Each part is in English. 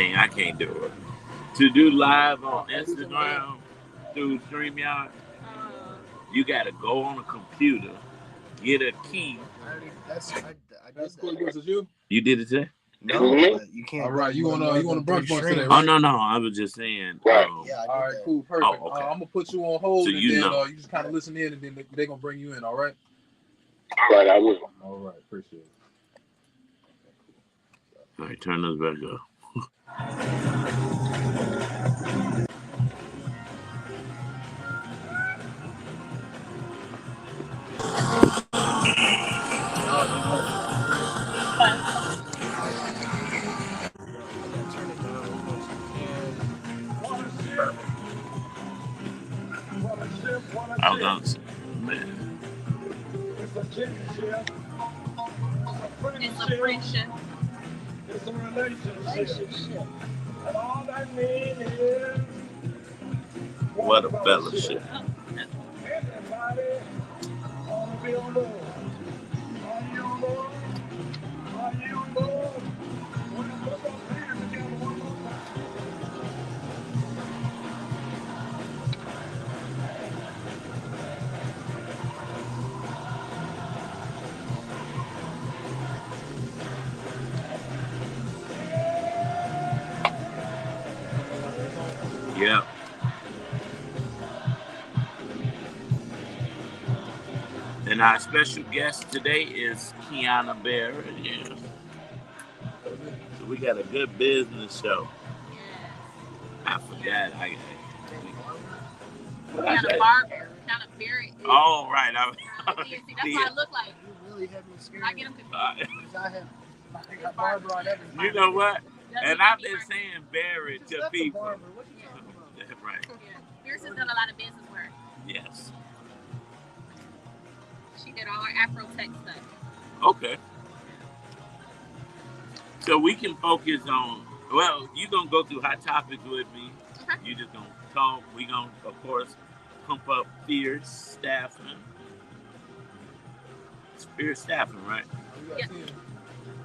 thing I can't do it. To do live on Instagram through StreamYard, you got to go on a computer, get a key. That's cool. Yours is you. You did it today? No, but you can't. All right, you want a brunch bunch today, right? Oh no, I was just saying. Yeah, all right, cool, perfect. Oh, okay. I'm gonna put you on hold, so and you then you just kind of listen in, and then they're gonna bring you in. All right. All right, I will. All right, appreciate it. All right, turn those back up. I was gonna say, man. It's a kinship. It's a friendship. It's a relationship. And all that means is What a fellowship. everybody ought to be on Lord. Are you on Lord? Are you on Lord? When you put those hands together one more time. Yeah. And our special guest today is Keeana Barber. Yeah. So we got a good business show. I forgot. Keeana Barber. Kind of very. Oh, right. That's what I look like. You really have me scared. I get them confused. I got Barber on everything. You know what? And I've been saying Barry to people. Barber. What you talking about? Right. Yeah. Fierce has done a lot of business work. Yes. She did all our Afro tech stuff. Okay. So we can focus on, well, you're going to go through hot topics with me. Okay. You just going to talk. We're going to, of course, pump up Fierce Staffing. It's Fierce Staffing, right? Yeah.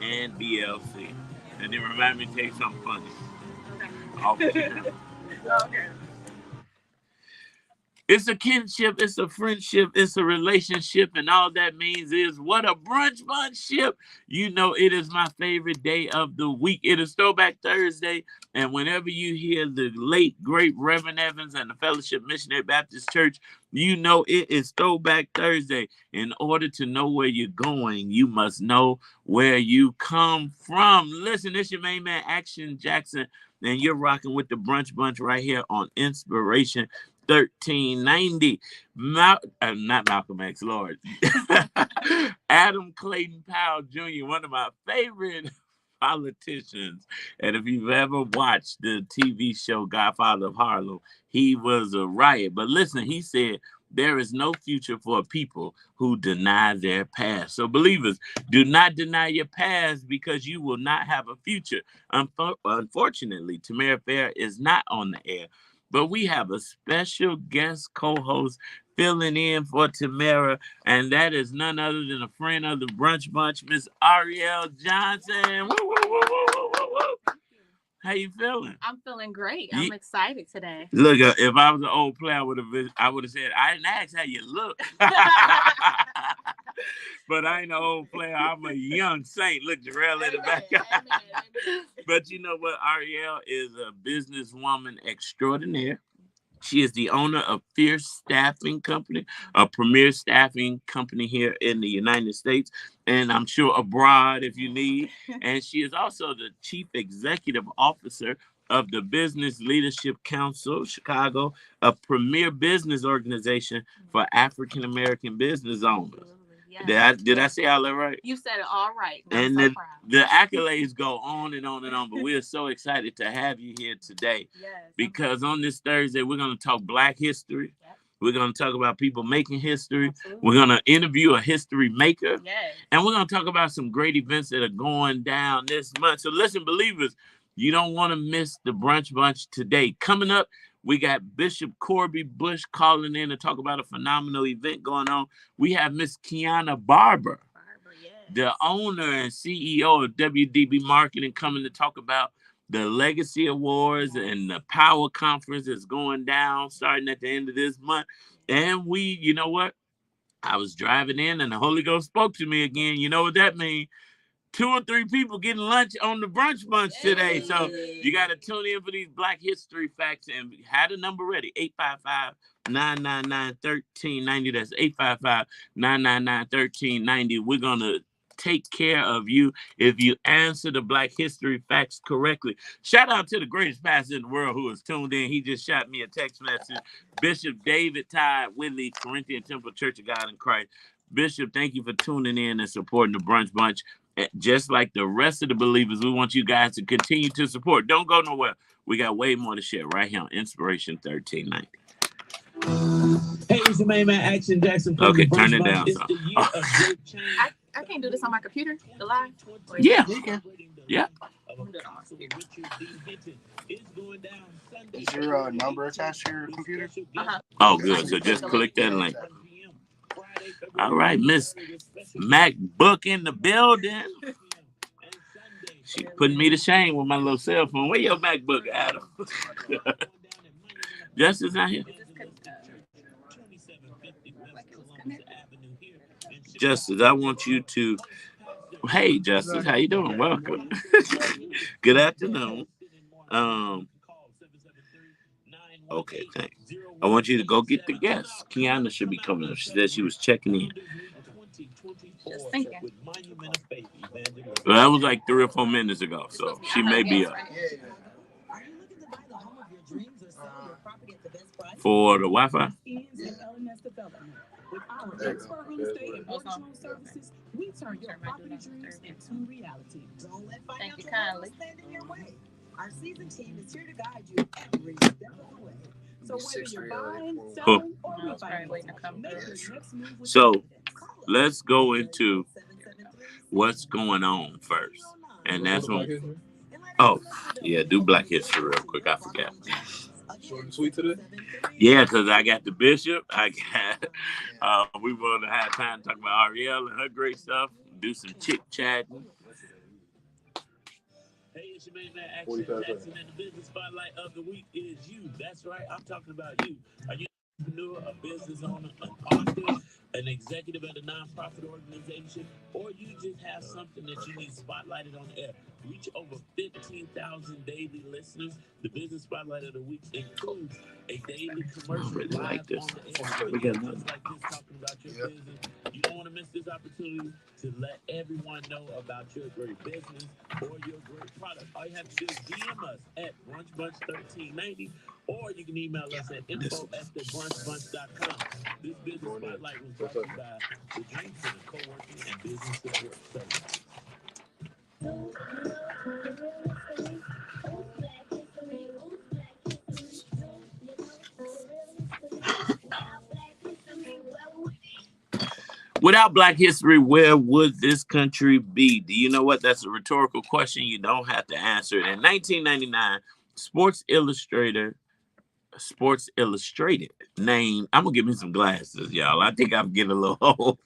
And BLC. And then remind me to take something funny. Okay. Okay. Okay. It's a kinship, it's a friendship, it's a relationship, and all that means is what a brunch bunch-ship. You know it is my favorite day of the week. It is Throwback Thursday, and whenever you hear the late, great Reverend Evans and the Fellowship Missionary Baptist Church, you know it is Throwback Thursday. In order to know where you're going, you must know where you come from. Listen, it's your main man, Action Jackson, and you're rocking with the Brunch Bunch right here on Inspiration 1390. Not Malcolm X, Lord. Adam Clayton Powell Jr., one of my favorite politicians. And if you've ever watched the TV show Godfather of Harlem, he was a riot. But listen, he said, there is no future for people who deny their past. So believers, do not deny your past because you will not have a future. Unfortunately, Tamara Fair is not on the air. But we have a special guest co-host filling in for Tamara, and that is none other than a friend of the Brunch Bunch, Miss Ariel Johnson. Woo, woo, woo, woo, woo, woo, woo. How you feeling? I'm feeling great. I'm excited today. Look, if I was an old player, I would have said, I didn't ask how you look. But I ain't an old player. I'm a young saint. Look, Jarrell in the back. But you know what? Ariel is a businesswoman extraordinaire. She is the owner of Fierce Staffing Company, a premier staffing company here in the United States, and I'm sure abroad if you need. And she is also the chief executive officer of the Business Leadership Council, Chicago, a premier business organization for African American business owners. Yes. Did I say all that right? You said it all right. And so the accolades go on and on and on, but we're so excited to have you here today. Yes, because on this Thursday, we're going to talk Black history. Yep. We're going to talk about people making history. Absolutely. We're going to interview a history maker. Yes. And we're going to talk about some great events that are going down this month. So listen, believers, you don't want to miss the Brunch Bunch today. Coming up, we got Bishop Corby Bush calling in to talk about a phenomenal event going on. We have Miss Keeana Barber, yes, the owner and CEO of WDB Marketing, coming to talk about The Legacy Awards and the Power Conference is going down starting at the end of this month. And you know what? I was driving in and the Holy Ghost spoke to me again. You know what that means? 2 or 3 people getting lunch on the brunch bunch today. So you got to tune in for these Black History Facts and have the number ready. 855-999-1390. That's 855-999-1390. We're going to take care of you if you answer the Black History Facts correctly. Shout out to the greatest pastor in the world who is tuned in. He just shot me a text message. Bishop David Todd Whitley, Corinthian Temple Church of God in Christ. Bishop, thank you for tuning in and supporting the Brunch Bunch. Just like the rest of the believers, we want you guys to continue to support. Don't go nowhere. We got way more to share right here on Inspiration 1390. Hey, it's your main man, Action Jackson. Okay, turn it down. It's the year of great change. I can't do this on my computer, the live? Yeah. Yeah. Is your number attached to your computer? Uh-huh. Oh, good. So just click that link. All right, Miss MacBook in the building. She putting me to shame with my little cell phone. Where your MacBook, Adam? Justice not here. Justice, I want you to. Hey, Justice, how you doing? Welcome. Good afternoon. Okay, thanks. I want you to go get the guests. Keeana should be coming up. She said she was checking in. Just thinking. Well, that was like 3 or 4 minutes ago, so she may be up. For the Wi-Fi? With our expert real estate and mortgage loan services, we turn your property dreams into reality. Don't let Thank you financial kindly. stand in your way. Our seasoned team is here to guide you every step of the way. So whether you're buying, selling, or refinancing, make your next move with So confidence. let's go into what's going on first. And that's when. Oh, yeah, do Black History real quick. I forgot. Short and sweet today? Yeah, because I got the bishop. We want to have time to talk about Ariel and her great stuff. Do some chit chatting. Hey, it's your main man, Action Jackson, and the business spotlight of the week is you. That's right, I'm talking about you. Are you an entrepreneur, a business owner, an author, an executive at a nonprofit organization, or you just have something that you need spotlighted on air? Reach over 15,000 daily listeners. The business spotlight of the week includes a daily commercial live like this. On the air. We got just like this talking about your business. You don't want to miss this opportunity to let everyone know about your great business or your great product. All you have to do is DM us at brunchbunch1390, or you can email us at info@thebrunchbunch.com. This business spotlight was brought to you by the Dream Center Co-working and Business Support Service. Without Black history, where would this country be? Do you know what? That's a rhetorical question. You don't have to answer it. In 1999, Sports Illustrated named, I'm gonna give me some glasses, y'all. I think I'm getting a little old.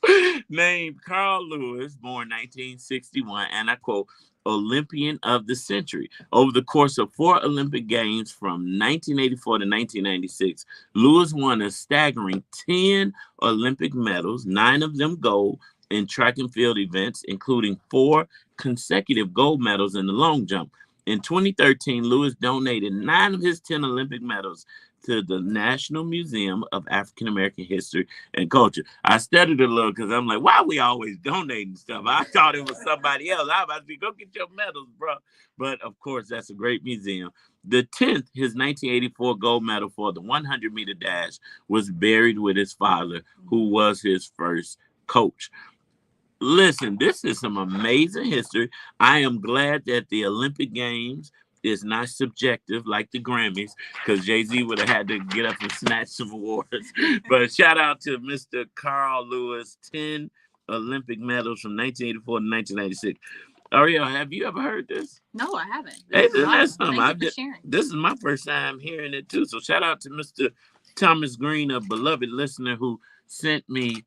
Named Carl Lewis, born 1961, and I quote, Olympian of the century. Over the course of 4 Olympic Games from 1984 to 1996, Lewis won a staggering 10 Olympic medals, 9 of them gold, in track and field events, including 4 consecutive gold medals in the long jump. In 2013, Lewis donated 9 of his 10 Olympic medals to the National Museum of African American History and Culture. I studied a little because I'm like, why are we always donating stuff? I thought it was somebody else. I was about to say, go get your medals, bro. But of course, that's a great museum. The 10th, his 1984 gold medal for the 100-meter dash, was buried with his father, who was his first coach. Listen, this is some amazing history. I am glad that the Olympic Games is not subjective like the Grammys, because Jay-Z would have had to get up and snatch some awards. But shout out to Mr. Carl Lewis, 10 Olympic medals from 1984 to 1996. Ariel, have you ever heard this? No, I haven't. Hey, that's something. Thank you for sharing. This is my first time hearing it too. So shout out to Mr. Thomas Green, a beloved listener who sent me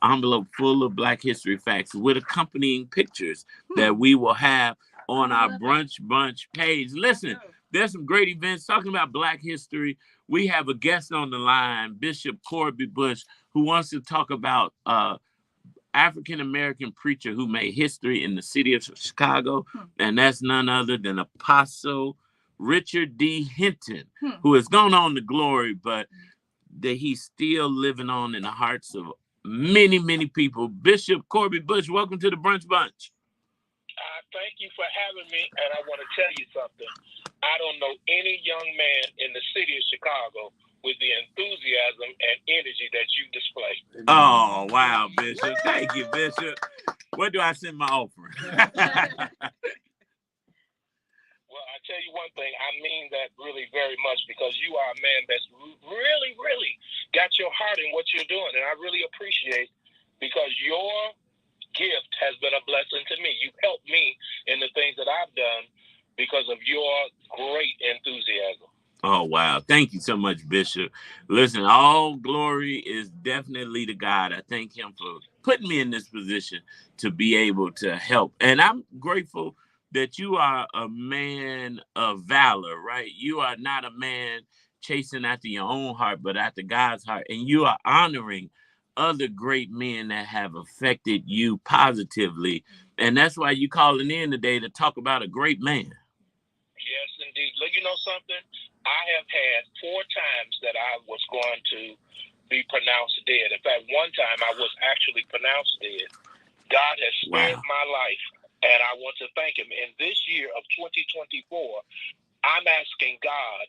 envelope full of Black History facts with accompanying pictures that we will have on our Brunch Bunch page. Listen, there's some great events talking about Black history. We have a guest on the line, Bishop Corby Bush, who wants to talk about African-American preacher who made history in the city of Chicago, and that's none other than Apostle Richard D. Hinton, who has gone on to glory, but that he's still living on in the hearts of many, many people. Bishop Corby Bush, welcome to the Brunch Bunch. Thank you for having me, and I want to tell you something. I don't know any young man in the city of Chicago with the enthusiasm and energy that you display. Oh, wow, Bishop. Thank you, Bishop. Where do I send my offering? Well, I tell you one thing. I mean that really very much because you are a man that's really, really got your heart in what you're doing, and I really appreciate because your gift has been a blessing to me. You've helped me in the things that I've done because of your great enthusiasm. Oh, wow. Thank you so much, Bishop. Listen, all glory is definitely to God. I thank him for putting me in this position to be able to help. And I'm grateful that you are a man of valor, right? You are not a man chasing after your own heart, but after God's heart. And you are honoring other great men that have affected you positively. And that's why you calling in today to talk about a great man. Yes, indeed. Look, you know something? I have had 4 times that I was going to be pronounced dead. In fact, one time I was actually pronounced dead. God has spared my life, and I want to thank him. In this year of 2024, I'm asking God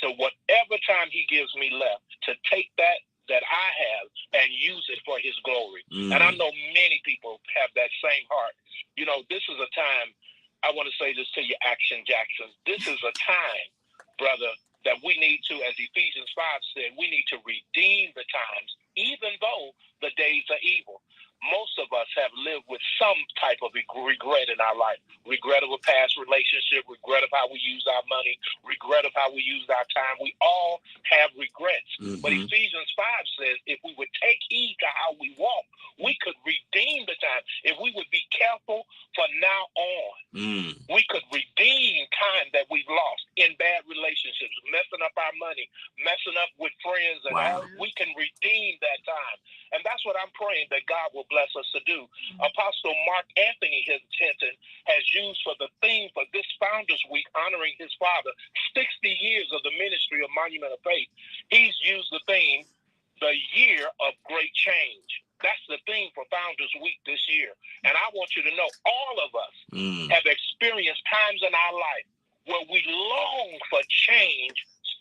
to whatever time he gives me left to take that I have and use it for his glory. And I know many people have that same heart. You know, this is a time, I want to say this to you, Action Jackson. This is a time, brother, that we need to, as Ephesians 5 said, we need to redeem the times, even though the days are evil. Most of us have lived with some type of regret in our life. Regret of a past relationship, regret of how we use our money, regret of how we used our time. We all have regrets. But Ephesians 5 says if we would take heed to how we walk, we could redeem the time. If we would be careful from now on, we could redeem time that we've lost in bad relationships, messing up our money, messing up with friends, and all. We can redeem that time. And that's what I'm praying that God will bless us to do. Apostle Mark Anthony Hinton has used for the theme for this Founders Week, honoring his father, 60 years of the ministry of Monument of Faith. He's used the theme, the year of great change. That's the theme for Founders Week this year. And I want you to know all of us have experienced times in our life where we long for change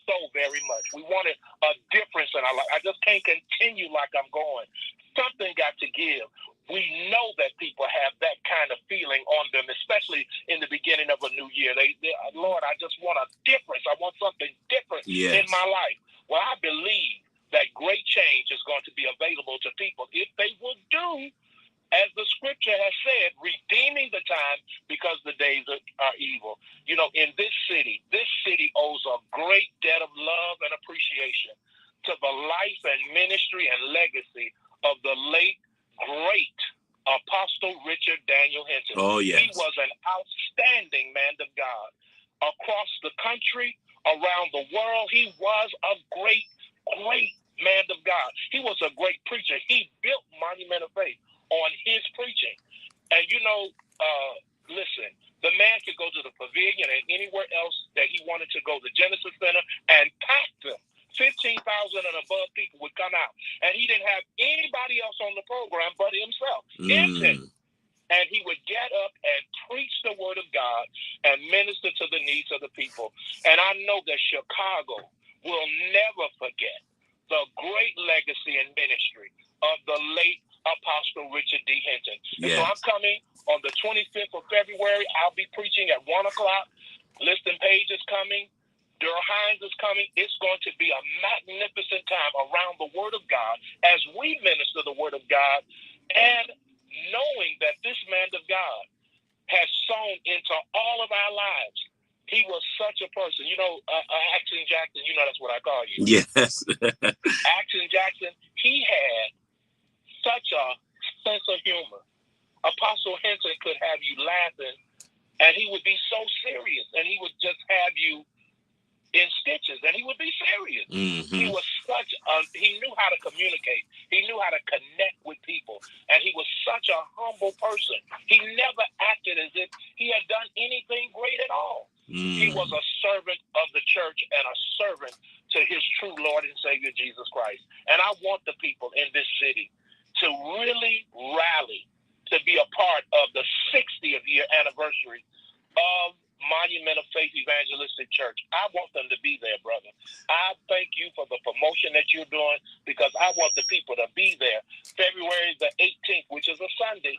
so very much. We wanted a difference in our life. I just can't continue like I'm going. Something got to give. We know that people have that kind of feeling on them, especially in the beginning of a new year. They Lord, I just want a difference. I want something different in my life. Well, I believe that great change is going to be available to people if they will do as the scripture has said, redeeming the time because the days are evil. You know, in this city owes a great debt of love and appreciation to the life and ministry and legacy of the late, great Apostle Richard Daniel Hinton. Oh, yes. He was an outstanding man of God. Across the country, around the world, he was a great, great man of God. He was a great preacher. He built Monument of Faith on his preaching. And you know, listen, the man could go to the pavilion and anywhere else that he wanted to go, the Genesis Center, and pack them. 15,000 and above people would come out. And he didn't have anybody else on the program but himself. And he would get up and preach the word of God and minister to the needs of the people. And I know that Chicago will never forget the great legacy and ministry of the late Apostle Richard D. Hinton. And so I'm coming on the 25th of February. I'll be preaching at 1 o'clock. Liston Page is coming. Daryl Hines is coming. It's going to be a magnificent time around the Word of God as we minister the Word of God, and knowing that this man of God has sown into all of our lives. He was such a person. You know, Action Jackson, you know that's what I call you. Yes. Action Jackson, he had such a sense of humor. Apostle Hinton could have you laughing and he would be so serious, and he would just have you in stitches, and he would be serious. He was he knew how to communicate. He knew how to connect with people, and he was such a humble person. He never acted as if he had done anything great at all. He was a servant of the church and a servant to his true Lord and Savior, Jesus Christ. And I want the people in this city to really rally to be a part of the 60th year anniversary of Monument of Faith Evangelistic Church. I want them to be there, brother. I thank you for the promotion that you're doing, because I want the people to be there February the 18th, which is a Sunday,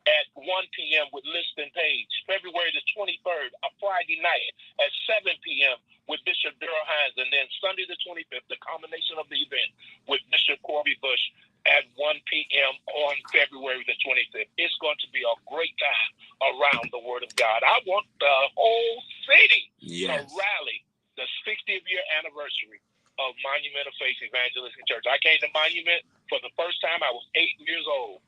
at 1 p.m. with Liston Page. February the 23rd, a Friday night, at 7 p.m. with Bishop Darrell Hines. And then Sunday the 25th, the combination of the event with Bishop Corby Bush at 1 p.m. on February the 25th. It's going to be a great time around the Word of God. I want the whole city to rally the 60th year anniversary of Monument of Faith Evangelistic Church. I came to Monument for the first time. I was 8 years old.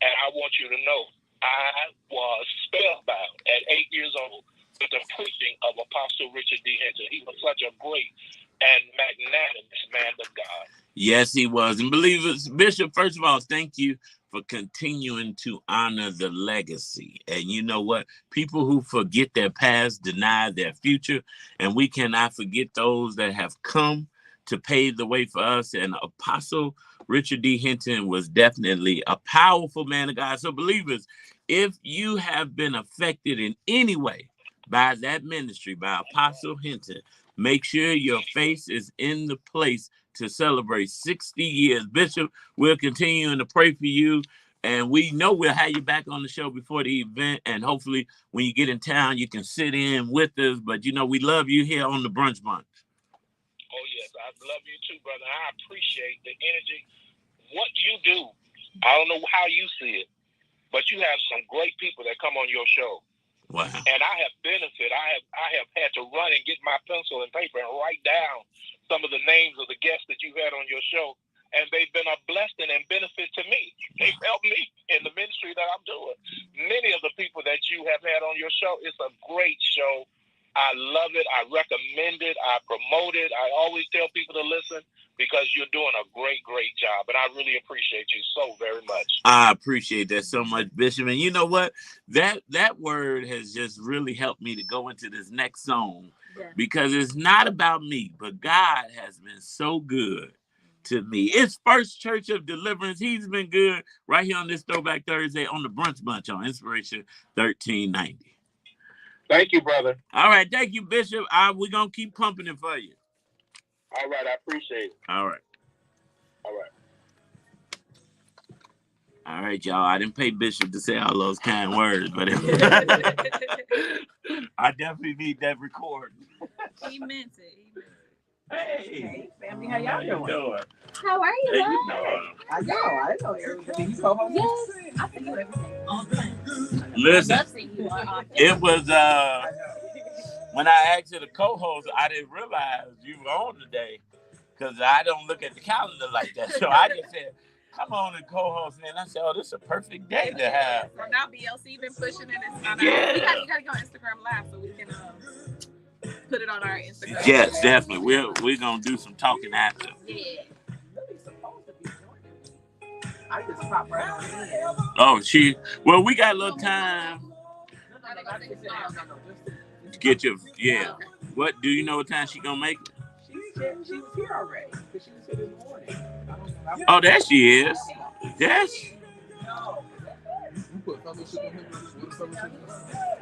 And I want you to know, I was spellbound at 8 years old with the preaching of Apostle Richard D. Hinton. He was such a great and magnanimous man of God. Yes, he was. And believers, Bishop, first of all, thank you for continuing to honor the legacy. And you know what? People who forget their past deny their future. And we cannot forget those that have come to pave the way for us. And Apostle Richard D. Hinton was definitely a powerful man of God. So believers, if you have been affected in any way by that ministry, by Apostle Hinton, make sure your face is in the place to celebrate 60 years. Bishop, we're continuing to pray for you. And we know we'll have you back on the show before the event. And hopefully when you get in town, you can sit in with us. But, you know, we love you here on the Brunch Bunch. Oh, yes. I love you too, brother. I appreciate the energy. What you do, I don't know how you see it, but you have some great people that come on your show. Wow. And I have benefited. I have had to run and get my pencil and paper and write down some of the names of the guests that you've had on your show. And they've been a blessing and benefit to me. They've helped me in the ministry that I'm doing. Many of the people that you have had on your show, it's a great show. I love it. I recommend it. I promote it. I always tell people to listen because you're doing a great, great job. And I really appreciate you so very much. I appreciate that so much, Bishop. And you know what? That word has just really helped me to go into this next song because it's not about me, but God has been so good to me. It's First Church of Deliverance. He's been good right here on this Throwback Thursday on the Brunch Bunch on Inspiration 1390. Thank you, brother. All right. Thank you, Bishop. We're going to keep pumping it for you. All right. I appreciate it. All right. All right. All right, y'all. I didn't pay Bishop to say all those kind words, but I definitely need that recording. He meant it. Hey, family, how y'all doing? How are you? Hey, you know, I know everything. You co-host? Yes, I see you everything. Listen, it was when I asked you to co-host, I didn't realize you were on today because I don't look at the calendar like that. So I just said, come on and co-host. And I said, oh, this is a perfect day to have. So now BLC been pushing it. It's on Yeah. We gotta go on Instagram Live so we can put it on our Instagram. Yes, definitely. We're gonna do some talking after. Yeah. I just pop right on in. Oh, well, we got a little time to get your, yeah. What, do you know what time she gonna make it? She was here already, because she was here this morning. Oh, there she is. Yes.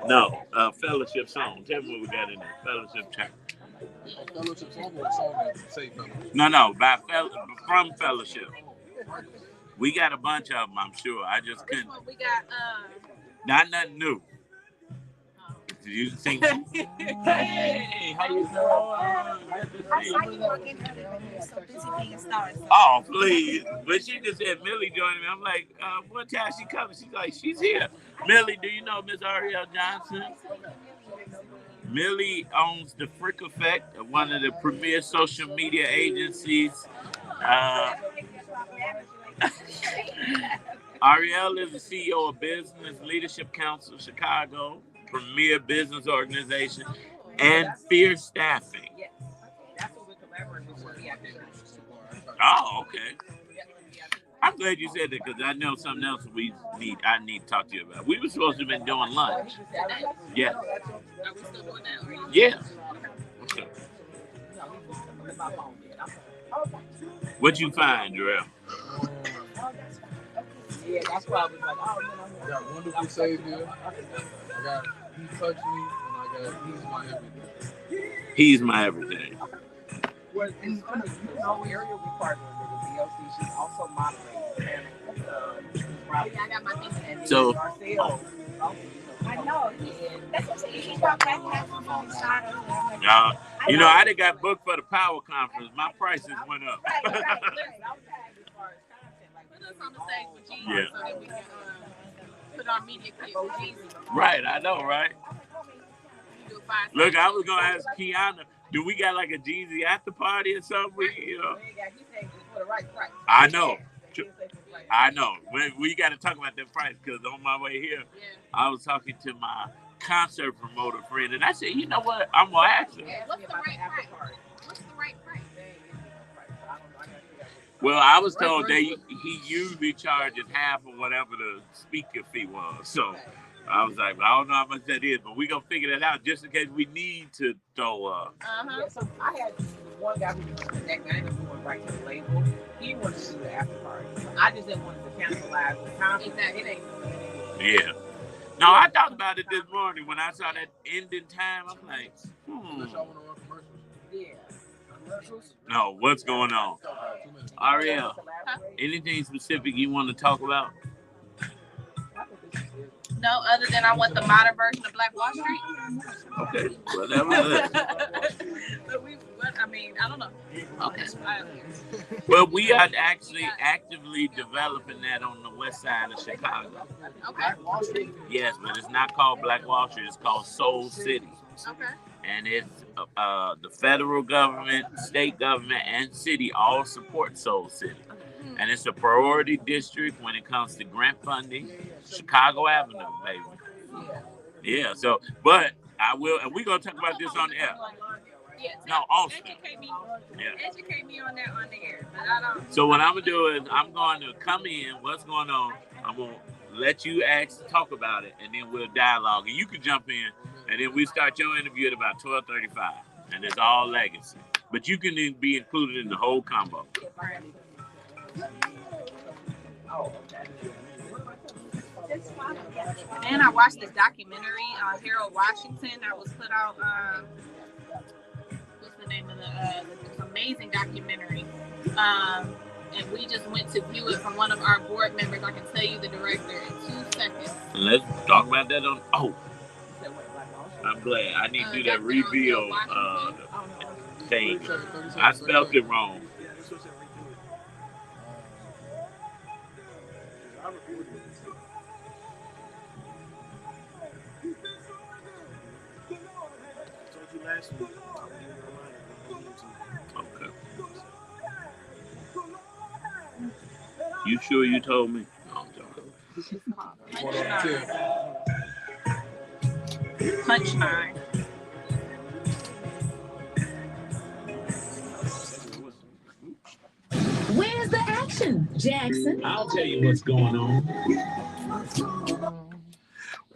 No, fellowship song. Tell me what we got in there. Fellowship track. Fellowship song or a song that say fellowship? No, from fellowship. We got a bunch of them, I'm sure. I just couldn't. We got Not nothing new. Do you think? Hey, how you doing? Oh, please. But she just said Millie joining me. I'm like, what time she coming? She's like, she's here. Millie, do you know Miss Ariel Johnson? Millie owns the Frick Effect, one of the premier social media agencies. Ariel is the CEO of Business Leadership Council Chicago. premier business organization, and Fierce Staffing. Yes. That's what we're collaborating with. Oh, okay. I'm glad you said that because I know something else I need to talk to you about. We were supposed to have been doing lunch. Yeah. Are we still doing that? Or Yeah. Okay. What you find, Jarrell? Yeah, that's why I was like, oh, I got Wonderful Savior. I got He Touched Me, and I got He's My Everything. He's my everything. Well, it's funny, Ariel we partner with the DLC. She's also moderating. I got my thing. And So, Marcel. I know. That's what I'm saying. She's about that microphone side of you know, I done got booked for the Power Conference. My prices went up. Put us on the stage with Jesus Yeah. so that we can put our media clip with Jesus. Right, I know, right? Look, I was gonna ask Keeana, do we got like a Jeezy after party or something? I know. I know. We got to talk about that price because on my way here, I was talking to my concert promoter friend, and I said, you know what? I'm gonna ask her. What's the right price? What's the right price? Well, I was told he usually charges half of whatever the speaker fee was. So I was like, well, I don't know how much that is, but we're going to figure that out just in case we need to throw So I had one guy who was connected. I ended up going right to the label. He wanted to do the after party. I just didn't want to cancelize the concert. Exactly. Yeah. No, I thought about it this morning when I saw that ending time. I'm like, Yeah. No, what's going on? Ariel, anything specific you want to talk about? No, other than I want the modern version of Black Wall Street. Okay, well, that was it. I don't know. Okay. Well, we are actually actively developing that on the west side of Chicago. Okay. Yes, but it's not called Black Wall Street. It's called Soul City. Okay. And it's the federal government, state government, and city all support Soul City. And it's a priority district when it comes to grant funding. Chicago Avenue, baby. Yeah, so, but I will, and we're going to talk about this on the air. Yeah, no, also. Educate me. Yeah. Educate me on that on the air. But I don't. So what I'm going to do is I'm going to come in, what's going on, I'm going to let you talk about it, and then we'll dialogue. And you can jump in, and then we start your interview at about 12:35. And it's all legacy. But you can be included in the whole combo. And I watched this documentary on Harold Washington that was put out. What's the name of this amazing documentary? And we just went to view it from one of our board members. I can tell you the director in 2 seconds. And let's talk about that on. Oh, I'm glad. I need to do that reveal thing. I spelled it wrong. Okay. You sure you told me? No, I'm joking. Punchline. Where's the action, Jackson? I'll tell you what's going on.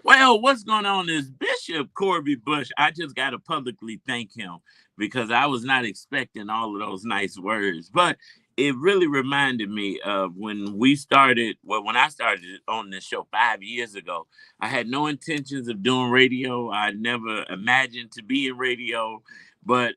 Well, what's going on is Bishop Corby Bush. I just got to publicly thank him because I was not expecting all of those nice words. But it really reminded me of when I started on this show 5 years ago. I had no intentions of doing radio. I never imagined to be in radio. But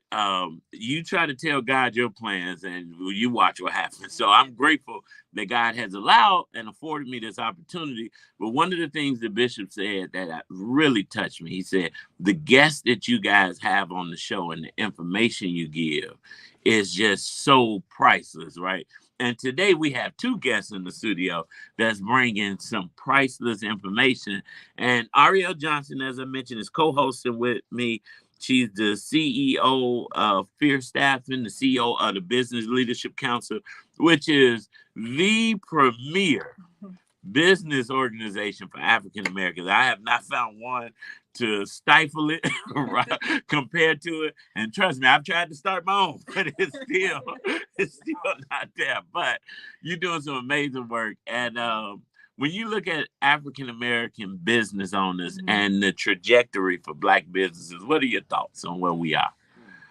you try to tell God your plans and you watch what happens. So I'm grateful that God has allowed and afforded me this opportunity. But one of the things the bishop said that really touched me, he said, the guests that you guys have on the show and the information you give is just so priceless, right? And today we have two guests in the studio that's bringing some priceless information. And Ariel Johnson, as I mentioned, is co-hosting with me. She's the CEO of Fierce Staffing, the CEO of the Business Leadership Council, which is the premier business organization for African Americans. I have not found one to stifle it right, compared to it. And trust me, I've tried to start my own, but it's still not there. But you're doing some amazing work. And when you look at African American business owners and the trajectory for Black businesses, what are your thoughts on where we are?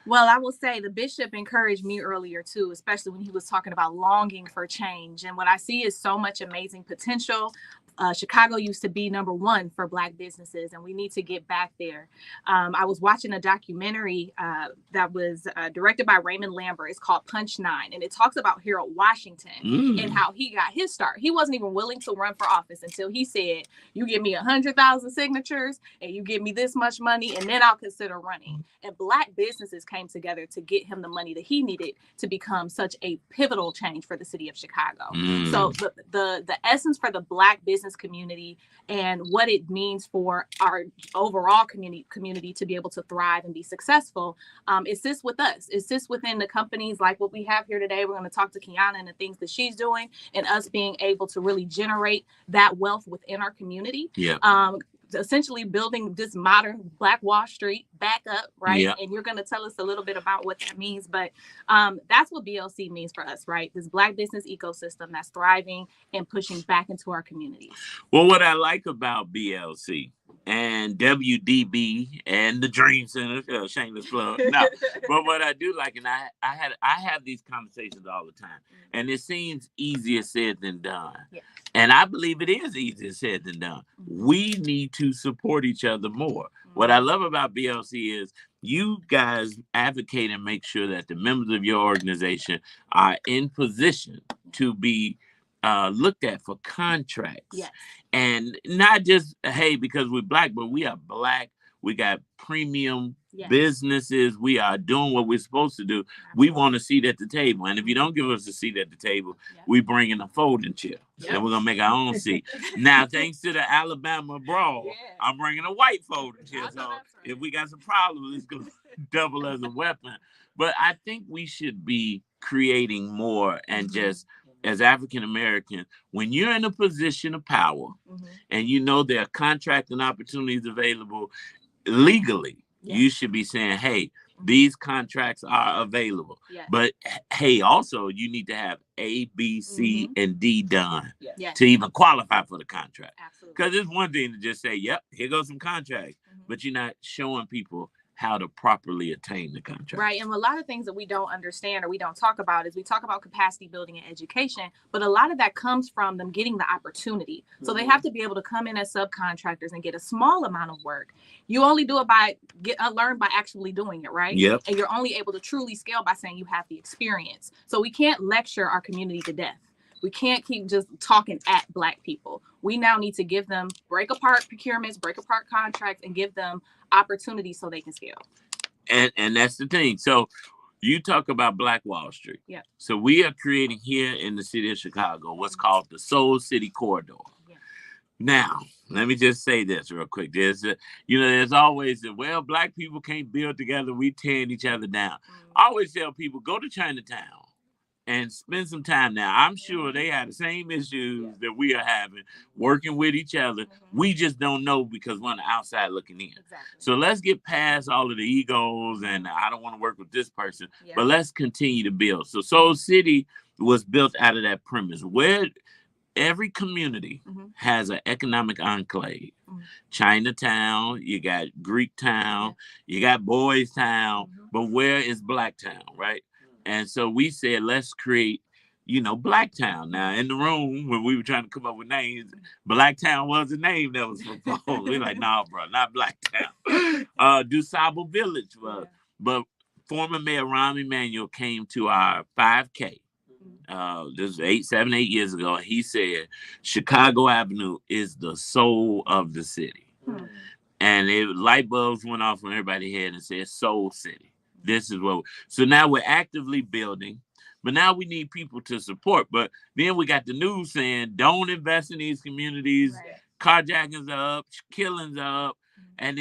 Well, I will say the bishop encouraged me earlier too, especially when he was talking about longing for change. And what I see is so much amazing potential. Chicago used to be number one for Black businesses, and we need to get back there. I was watching a documentary that was directed by Raymond Lambert. It's called Punch 9, and it talks about Harold Washington and how he got his start. He wasn't even willing to run for office until he said, "You give me 100,000 signatures, and you give me this much money, and then I'll consider running." And Black businesses came together to get him the money that he needed to become such a pivotal change for the city of Chicago. So the essence for the Black business community and what it means for our overall community to be able to thrive and be successful, it sits with us. It sits within the companies like what we have here today. We're going to talk to Keeana and the things that she's doing, and us being able to really generate that wealth within our community. Essentially building this modern Black Wall Street back up, right? And you're going to tell us a little bit about what that means, but that's what BLC means for us, right? This Black business ecosystem that's thriving and pushing back into our communities. Well, what I like about BLC and WDB and the Dream Center, shameless plug. No, but what I do like, and I have these conversations all the time, and it seems easier said than done. And I believe it is easier said than done. We need to support each other more. What I love about BLC is you guys advocate and make sure that the members of your organization are in position to be looked at for contracts. And not just, hey, because we're Black, but we are Black. We got premium businesses. We are doing what we're supposed to do. We want a seat at the table. And if you don't give us a seat at the table, we bring in a folding chair. And we're going to make our own seat. Now, thanks to the Alabama brawl, I'm bringing a white folding chair. So if we got some problems, it's going to double as a weapon. But I think we should be creating more and just, as African Americans, when you're in a position of power and you know there are contracting opportunities available legally, you should be saying, hey, these contracts are available. But hey, also you need to have A, B, C, and D done to even qualify for the contract. Because it's one thing to just say, yep, here goes some contracts, but you're not showing people how to properly attain the contract. Right. And a lot of things that we don't understand or we don't talk about is we talk about capacity building and education, but a lot of that comes from them getting the opportunity. So they have to be able to come in as subcontractors and get a small amount of work. You only do it by learn by actually doing it, right? And you're only able to truly scale by saying you have the experience. So we can't lecture our community to death. We can't keep just talking at Black people. We now need to give them break apart procurements, break apart contracts, and give them opportunities so they can scale. And that's the thing. So you talk about Black Wall Street. So we are creating here in the city of Chicago what's called the Soul City Corridor. Now, let me just say this real quick. There's always well, Black people can't build together. We tearing each other down. I always tell people, go to Chinatown and spend some time now. I'm sure they have the same issues that we are having, working with each other. We just don't know because we're on the outside looking in. So let's get past all of the egos and I don't want to work with this person, but let's continue to build. So Soul City was built out of that premise where every community has an economic enclave. Chinatown, you got Greek Town, you got Boys Town, but where is Black Town, right? And so we said, let's create, Blacktown. Now, in the room, when we were trying to come up with names, Blacktown was the name that was proposed. We're like, no, bro, not Blacktown. DuSable Village was. But former Mayor Rahm Emanuel came to our 5K. This was 7, 8 years ago. And he said, Chicago Avenue is the soul of the city. And light bulbs went off on everybody's head and said, Soul City. This is so now we're actively building, but now we need people to support. But then we got the news saying, don't invest in these communities. Carjackings are up, killings are up. And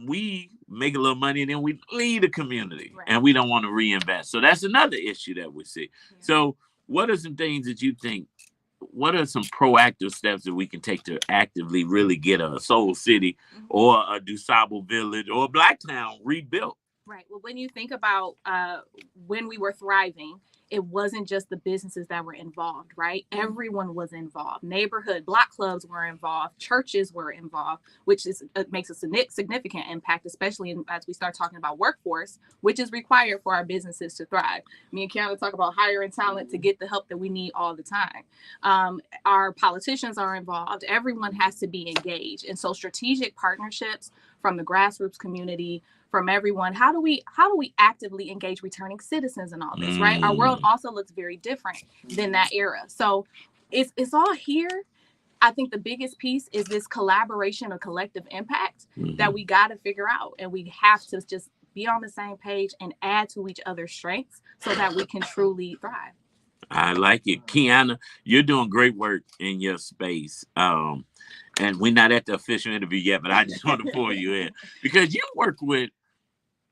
we make a little money and then we leave the community and we don't want to reinvest. So that's another issue that we see. So what are some things that you think what are some proactive steps that we can take to actively really get a Soul City or a DuSable Village or a Blacktown rebuilt? Right. Well, when you think about when we were thriving, it wasn't just the businesses that were involved, right? Everyone was involved. Neighborhood block clubs were involved. Churches were involved, which is makes a significant impact, especially as we start talking about workforce, which is required for our businesses to thrive. Me and Keeana talk about hiring talent to get the help that we need all the time. Our politicians are involved. Everyone has to be engaged. And so strategic partnerships from the grassroots community, from everyone, how do we actively engage returning citizens in all this, right? Our world also looks very different than that era. So it's all here. I think the biggest piece is this collaboration or collective impact that we got to figure out, and we have to just be on the same page and add to each other's strengths so that we can truly thrive. I like it. Keeana, you're doing great work in your space. And we're not at the official interview yet, but I just want to pull you in because you work with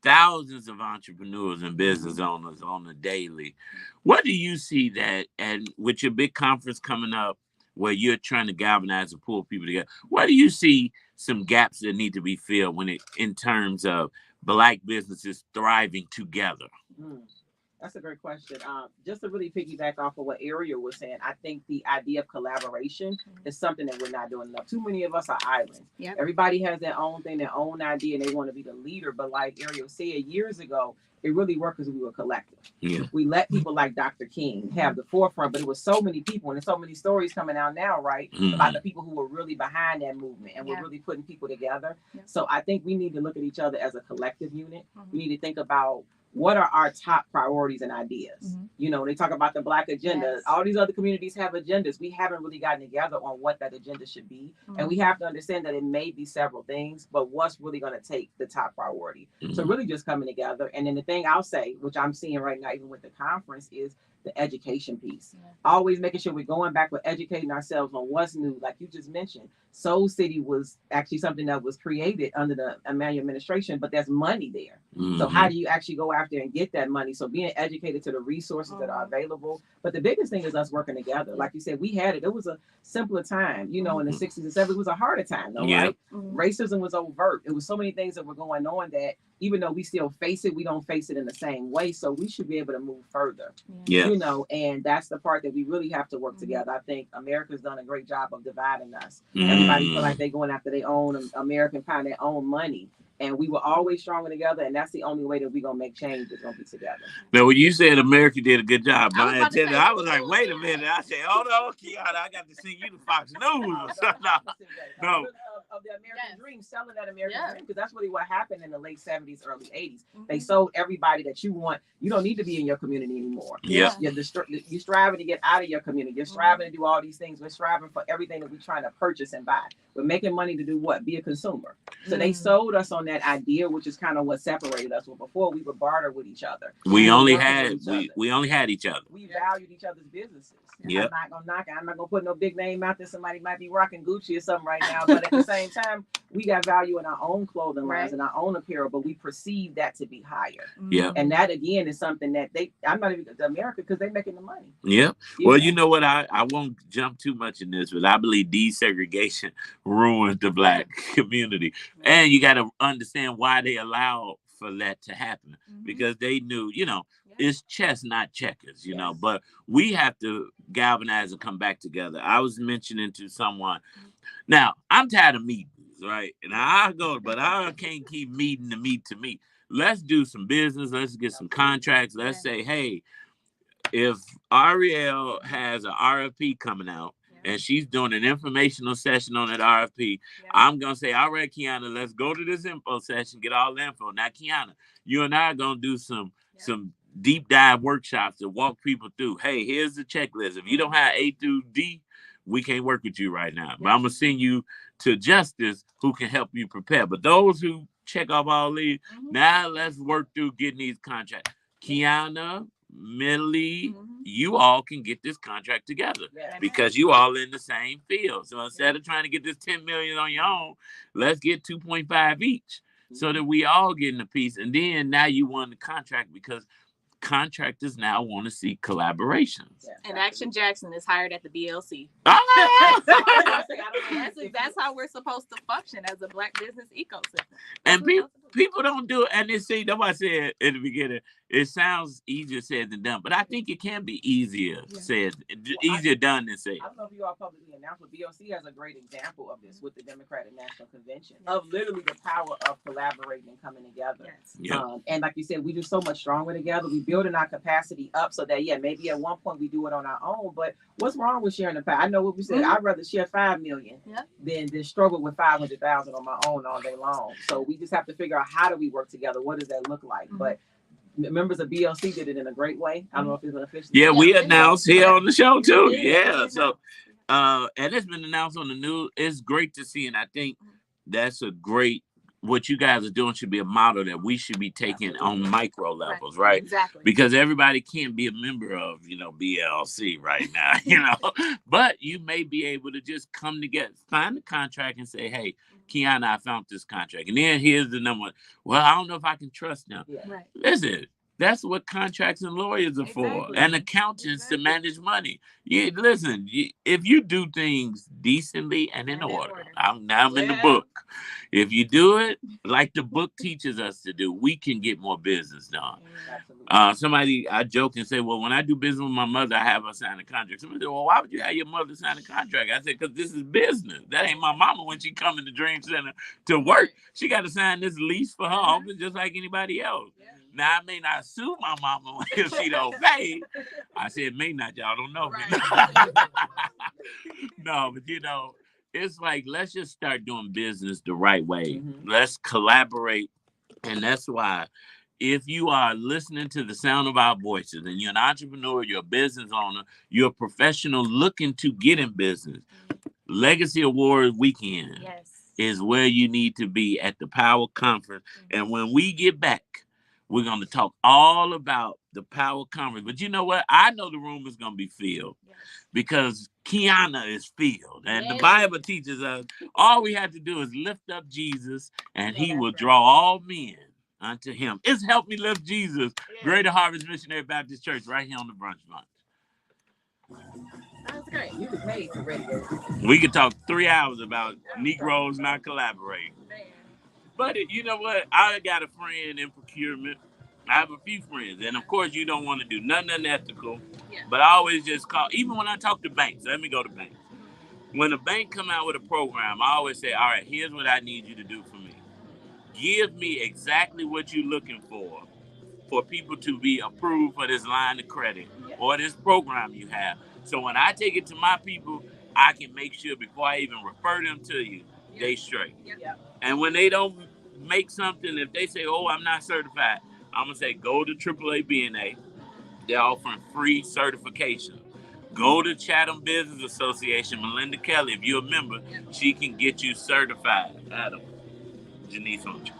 thousands of entrepreneurs and business owners on the daily. What do you see that, and with your big conference coming up where you're trying to galvanize and pull people together, what do you see some gaps that need to be filled in terms of Black businesses thriving together? That's a great question. Just to really piggyback off of what Ariel was saying, I think the idea of collaboration is something that we're not doing enough. Too many of us are islands. Yep. Everybody has their own thing, their own idea, and they want to be the leader. But like Ariel said years ago, it really worked because we were collective. Yeah. We let people like Dr. King have the forefront, but it was so many people, and there's so many stories coming out now, right, about the people who were really behind that movement and were really putting people together. Yeah. So I think we need to look at each other as a collective unit. We need to think about what are our top priorities and ideas? You know, they talk about the Black agenda. Yes. All these other communities have agendas. We haven't really gotten together on what that agenda should be. And we have to understand that it may be several things, but what's really going to take the top priority? So really just coming together. And then the thing I'll say, which I'm seeing right now, even with the conference, is the education piece. Always making sure we're going back with educating ourselves on what's new. Like you just mentioned, Soul City was actually something that was created under the Emmanuel administration, but there's money there. So how do you actually go after and get that money? So being educated to the resources that are available. But the biggest thing is us working together. Like you said, we had it. It was a simpler time, you know, in the 60s and 70s. It was a harder time though, right? Racism was overt. It was so many things that were going on that even though we still face it, we don't face it in the same way. So we should be able to move further, you know, and that's the part that we really have to work together. I think America's done a great job of dividing us. Everybody feel like they're going after their own American pie, their own money. And we were always stronger together, and that's the only way that we're gonna make change is gonna be together. Now, when you said America did a good job, I was like, wait a minute. I said, hold on, Keeana, I got to see you to Fox News. No. Of the American dream, selling that American dream, because that's really what happened in the late 70s, early 80s. They sold everybody that you want. You don't need to be in your community anymore. You're striving to get out of your community. You're striving to do all these things. We're striving for everything that we're trying to purchase and buy. We're making money to do what? Be a consumer. So they sold us on that idea, which is kind of what separated us. Well, before we would barter with each other. We only had each other. We valued each other's businesses. I'm not gonna knock it. I'm not gonna put no big name out there. Somebody might be rocking Gucci or something right now, but at the same time, we got value in our own clothing lines and our own apparel, but we perceive that to be higher. Yeah. And that again is something that I'm not even America because they're making the money. Yeah. Well, you know what? I won't jump too much in this, but I believe desegregation ruined the Black community. And you got to understand why they allowed for that to happen, because they knew, you know, it's chess, not checkers, you know, but we have to galvanize and come back together. I was mentioning to someone, now I'm tired of meetings, right? And I go, but I can't keep meeting to meet. Let's do some business. Let's get some contracts. Let's say, hey, if Ariel has an RFP coming out, and she's doing an informational session on that RFP, I'm going to say, all right, Keeana, let's go to this info session, get all the info. Now, Keeana, you and I are going to do some deep dive workshops to walk people through. Hey, here's the checklist. If you don't have A through D, we can't work with you right now. But I'm going to send you to Justice who can help you prepare. But those who check off all these, now let's work through getting these contracts. Keeana, Millie, you all can get this contract together because you all in the same field. So instead of trying to get this 10 million on your own, let's get 2.5 each so that we all get in a piece. And then now you won the contract because contractors now want to see collaborations. Yeah, And Action Jackson is hired at the BLC. Ah! That's how we're supposed to function as a Black business ecosystem. And people don't do it. And they say, that's why I said in the beginning, it sounds easier said than done, but I think it can be easier said, easier done than said. I don't know if you all publicly announced, but BLC has a great example of this with the Democratic National Convention of literally the power of collaborating and coming together. Yes. Yeah. And like you said, we do so much stronger together. We building our capacity up so that maybe at one point we do it on our own. But what's wrong with sharing the power? I know what we said. I'd rather share 5 million than struggle with 500,000 on my own all day long. So we just have to figure out how do we work together. What does that look like? But members of BLC did it in a great way. I don't know if it's an official. Yeah, we announced here on the show too. Yeah. So, and it's been announced on the news. It's great to see, and I think that's a great. What you guys are doing should be a model that we should be taking on micro levels, right? Exactly. Because everybody can't be a member of, BLC right now, But you may be able to just come together, find the contract and say, hey, Keeana, I found this contract. And then here's the number. Well, I don't know if I can trust them. Yeah. Right. Listen, that's what contracts and lawyers are for, and accountants to manage money. Listen, if you do things decently and in order, I'm in the book. If you do it like the book teaches us to do, we can get more business done. Somebody, I joke and say, well, when I do business with my mother, I have her sign a contract. Somebody said, well, why would you have your mother sign a contract? I said, because this is business. That ain't my mama when she come in the Dream Center to work. She got to sign this lease for her office just like anybody else. Now, I may not sue my mama if she don't pay. I said, may not, y'all don't know. Right. No, but it's like, let's just start doing business the right way. Let's collaborate. And that's why if you are listening to the sound of our voices and you're an entrepreneur, you're a business owner, you're a professional looking to get in business, Legacy Award Weekend is where you need to be at the Power Conference. And when we get back, we're going to talk all about the Power Conference. But you know what? I know the room is going to be filled because Keeana is filled. And the Bible teaches us all we have to do is lift up Jesus and he will draw all men unto him. It's Help Me Lift Jesus, Greater Harvest Missionary Baptist Church right here on the Brunch Bunch. That's great. You was made for radio. We could talk 3 hours about Negroes not collaborating. But you know what? I got a friend in procurement. I have a few friends. And, of course, you don't want to do nothing unethical. But I always just call, even when I talk to banks, let me go to banks. When a bank come out with a program, I always say, all right, here's what I need you to do for me. Give me exactly what you're looking for people to be approved for this line of credit or this program you have. So when I take it to my people, I can make sure before I even refer them to you, they straight. And when they don't make something, if they say, oh, I'm not certified, I'm going to say, go to AAA BNA. They're offering free certification. Go to Chatham Business Association. Melinda Kelly, if you're a member, she can get you certified. Adam, Janice on you.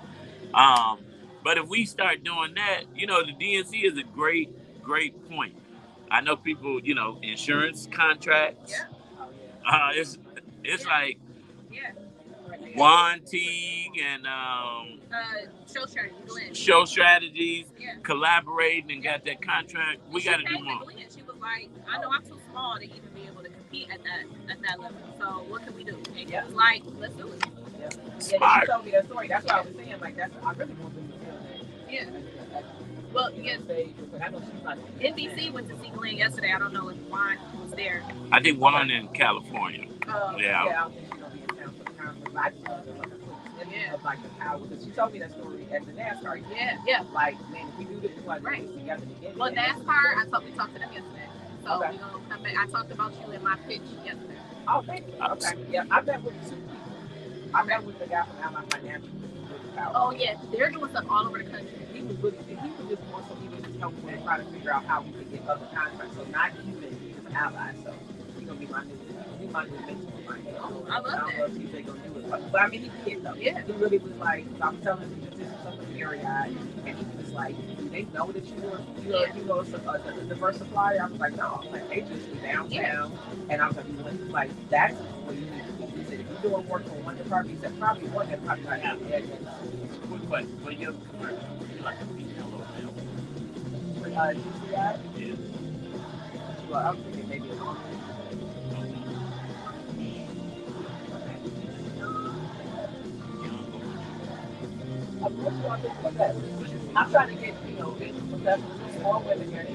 But if we start doing that, the DNC is a great point. I know people, insurance contracts. It's like Juan Teague and show strategies collaborating and got that contract. We got to do more. She was like, I know I'm too small to even be able to compete at that level. So what can we do? And it was like, let's do it. She told me that story. That's what I was saying. Like, I really want them to feel that. Yeah. Well, NBC went to see Glenn yesterday. I don't know if Juan was there. I think Juan in California. I don't think she's gonna be in town for the conference. But I just want to of like the power, because she told me that story at the NASCAR. Like, man, if we do this, we want to do this together again. Well, NASCAR, we talked to them yesterday. So we're gonna come back. I talked about you in my pitch yesterday. Oh, thank you. Okay. Yeah, I met with 2 people. I met with the guy from Allied Financial. Oh yeah, they're doing stuff all over the country. He was just more so he was just helping me try to figure out how we could get other contracts. So not even just allies. So he's gonna be my new mentor. I love that. I don't know if he's gonna do it, but I mean he did though. Yeah. He really was like, I was telling him this is something area, and he was like, do they know that you're a diverse supplier? I was like, no. I'm like, they just downtown, and I was like, that's what you need to do. He said, if you're doing work on one department, he said probably one that probably not have the Quick question. For your commercial, you like a female or male? GCI? Yeah. Well, I'm thinking maybe a woman. What you all think about that? I'm trying to get, business professionals, more women here.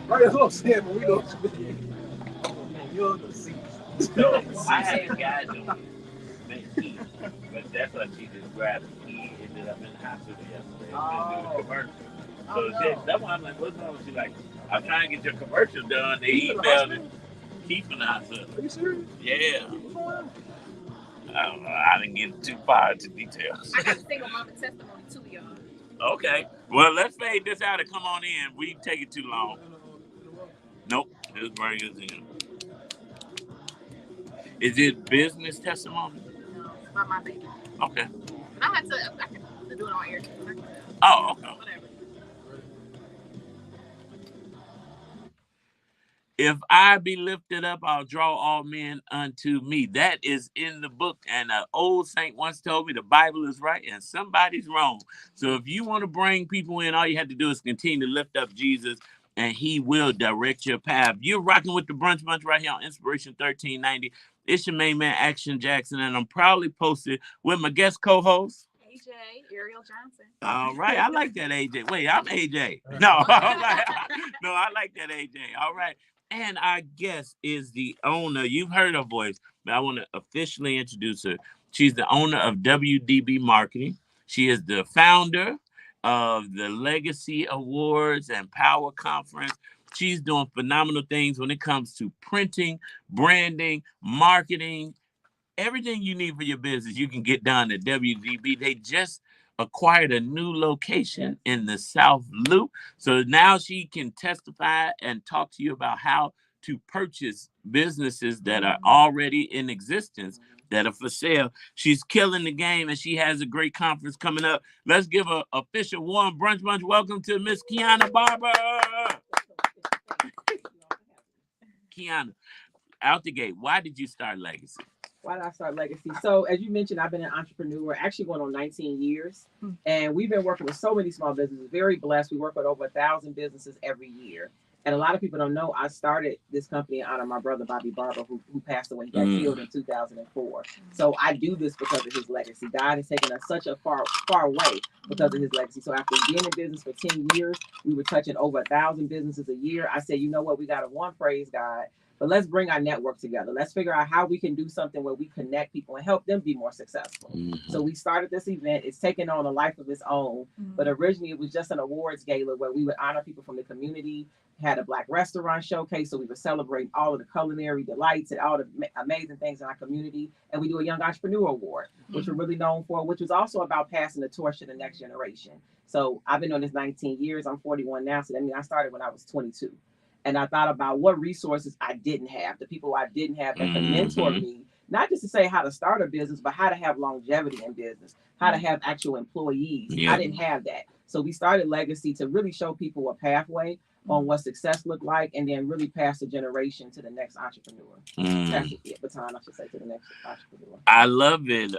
Right, that's what I'm saying, but we know what you mean. You're the seats. So I had a guy doing Key, but that's what she described. He ended up in the hospital yesterday. Been doing commercial. So that's why I'm like, what's wrong with you? Like, I'm trying to get your commercial done. They emailed it. Keep in the hospital. Are you serious? Yeah. What's going on? I don't know. I didn't get too far into details. I got a single mama testimony too, y'all. Okay. Well, let's fade this out and come on in. We take it too long. Nope. Just bring us in. Is it business testimony? No, about my baby. Okay. And I can do it on air. Oh, okay. Whatever. If I be lifted up, I'll draw all men unto me. That is in the book. And an old saint once told me the Bible is right and somebody's wrong. So if you want to bring people in, all you have to do is continue to lift up Jesus and he will direct your path. You're rocking with the Brunch Bunch right here on Inspiration 1390. It's your main man, Action Jackson, and I'm proudly posted with my guest co-host, AJ, Ariel Johnson. all right. I like that, AJ. Wait, I'm AJ. No, I like that, AJ. All right. And our guest is the owner. You've heard her voice, but I want to officially introduce her. She's the owner of WDB Marketing. She is the founder of the Legacy Awards and Power Conference. She's doing phenomenal things when it comes to printing, branding, marketing, everything you need for your business. You can get done at WDB. They just acquired a new location in the South Loop. So now she can testify and talk to you about how to purchase businesses that are already in existence that are for sale. She's killing the game and she has a great conference coming up. Let's give an official warm Brunch Bunch welcome to Miss Keeana Barber. Keeana, out the gate, why did you start Legacy? Why did I start Legacy? So as you mentioned, I've been an entrepreneur, actually going on 19 years. And we've been working with so many small businesses, very blessed. We work with over 1,000 businesses every year. And a lot of people don't know, I started this company in honor of my brother, Bobby Barber, who passed away. He got killed in 2004. So I do this because of his legacy. God has taken us such a far way because of his legacy. So after being in business for 10 years, we were touching over 1,000 businesses a year. I said, you know what, we got to praise God. But let's bring our network together. Let's figure out how we can do something where we connect people and help them be more successful. So we started this event. It's taken on a life of its own. But originally it was just an awards gala where we would honor people from the community, had a Black restaurant showcase. So we would celebrate all of the culinary delights and all the amazing things in our community. And we do a Young Entrepreneur Award, which we're really known for, which was also about passing the torch to the next generation. So I've been doing this 19 years. I'm 41 now. So that means I started when I was 22. And I thought about what resources I didn't have, the people I didn't have that could mentor me, not just to say how to start a business, but how to have longevity in business, how to have actual employees. I didn't have that. So we started Legacy to really show people a pathway on what success looked like, and then really pass the generation to the next entrepreneur. Pass the baton, I should say, to the next entrepreneur. I love it.